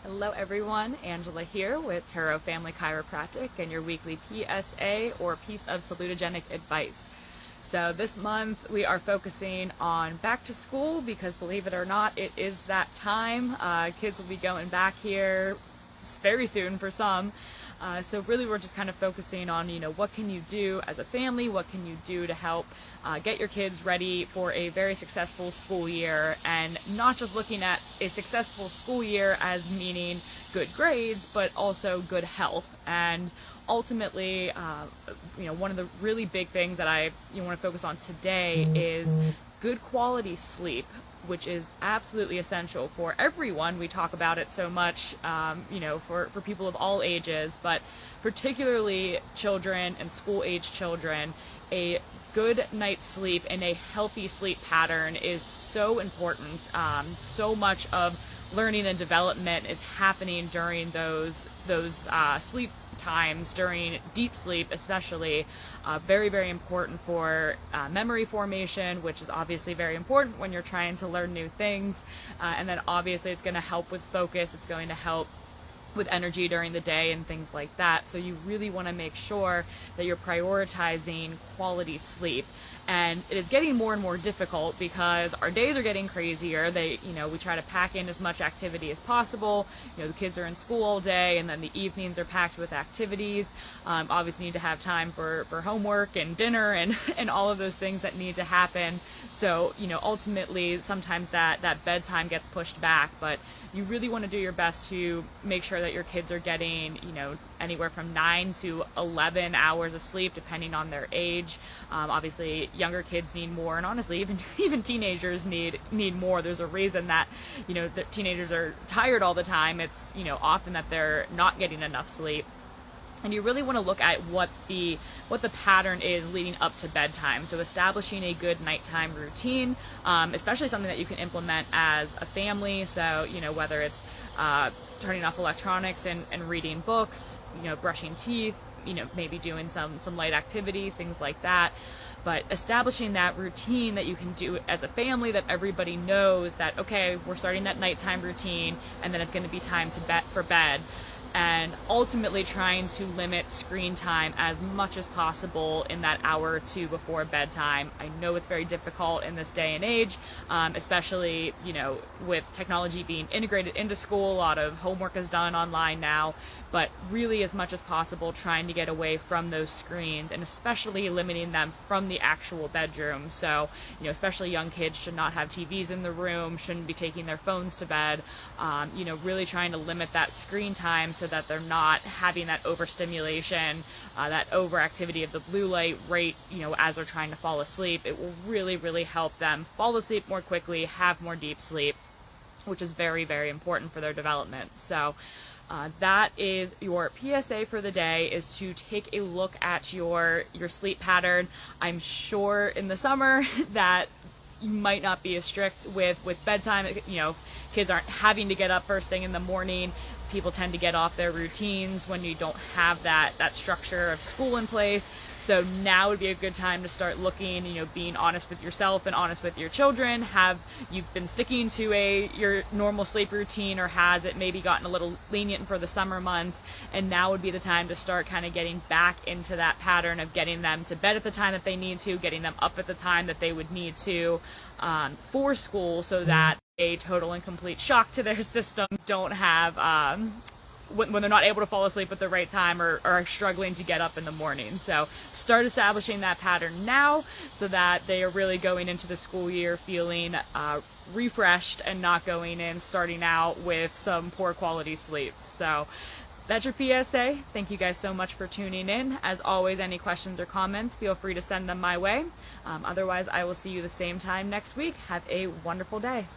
Hello everyone, Angela here with Turo Family Chiropractic and your weekly PSA or piece of salutogenic advice. So this month we are focusing on back to school because believe it or not, it is that time. Kids will be going back here very soon for some. So really we're just kind of focusing on, what can you do as a family? What can you do to help get your kids ready for a very successful school year, and not just looking at a successful school year as meaning good grades, but also good health. And ultimately, one of the really big things that I want to focus on today is good quality sleep, which is absolutely essential for everyone. We talk about it so much, for people of all ages, but particularly children and school-age children. A good night's sleep and a healthy sleep pattern is so important. So much of learning and development is happening during those sleep times, during deep sleep especially. Very, very important for memory formation, which is obviously very important when you're trying to learn new things. And then obviously it's going to help with focus. It's going to help with energy during the day and things like that. So you really want to make sure that you're prioritizing quality sleep. And it is getting more and more difficult because our days are getting crazier. We try to pack in as much activity as possible. The kids are in school all day, and then the evenings are packed with activities. Obviously need to have time for homework and dinner and all of those things that need to happen. So, ultimately sometimes that bedtime gets pushed back, but you really want to do your best to make sure that your kids are getting, anywhere from 9 to 11 hours of sleep, depending on their age. Obviously, younger kids need more, and honestly, even teenagers need more. There's a reason that, the teenagers are tired all the time. It's, often that they're not getting enough sleep. And you really want to look at what the pattern is leading up to bedtime. So establishing a good nighttime routine, especially something that you can implement as a family. So, whether it's turning off electronics and reading books, brushing teeth, maybe doing some light activity, things like that. But establishing that routine that you can do as a family, that everybody knows that, okay, we're starting that nighttime routine, and then it's going to be time for bed. And ultimately trying to limit screen time as much as possible in that hour or two before bedtime. I know it's very difficult in this day and age, especially, with technology being integrated into school. A lot of homework is done online now, but really as much as possible trying to get away from those screens, and especially limiting them from the actual bedroom. So, especially young kids should not have TVs in the room, shouldn't be taking their phones to bed, really trying to limit that screen time so that they're not having that overstimulation, that overactivity of the blue light rate, as they're trying to fall asleep. It will really, really help them fall asleep more quickly, have more deep sleep, which is very, very important for their development. So that is your PSA for the day, is to take a look at your sleep pattern. I'm sure in the summer that you might not be as strict with bedtime. Kids aren't having to get up first thing in the morning. People tend to get off their routines when you don't have that structure of school in place. So now would be a good time to start looking, being honest with yourself and honest with your children. Have you been sticking to your normal sleep routine, or has it maybe gotten a little lenient for the summer months? And now would be the time to start kind of getting back into that pattern of getting them to bed at the time that they need to, getting them up at the time that they would need to for school, so that a total and complete shock to their system don't have when they're not able to fall asleep at the right time, or are struggling to get up in the morning. So start establishing that pattern now, so that they are really going into the school year feeling refreshed, and not going in starting out with some poor quality sleep. So that's your PSA. Thank you guys so much for tuning in. As always, any questions or comments, feel free to send them my way. Otherwise, I will see you the same time next week. Have a wonderful day.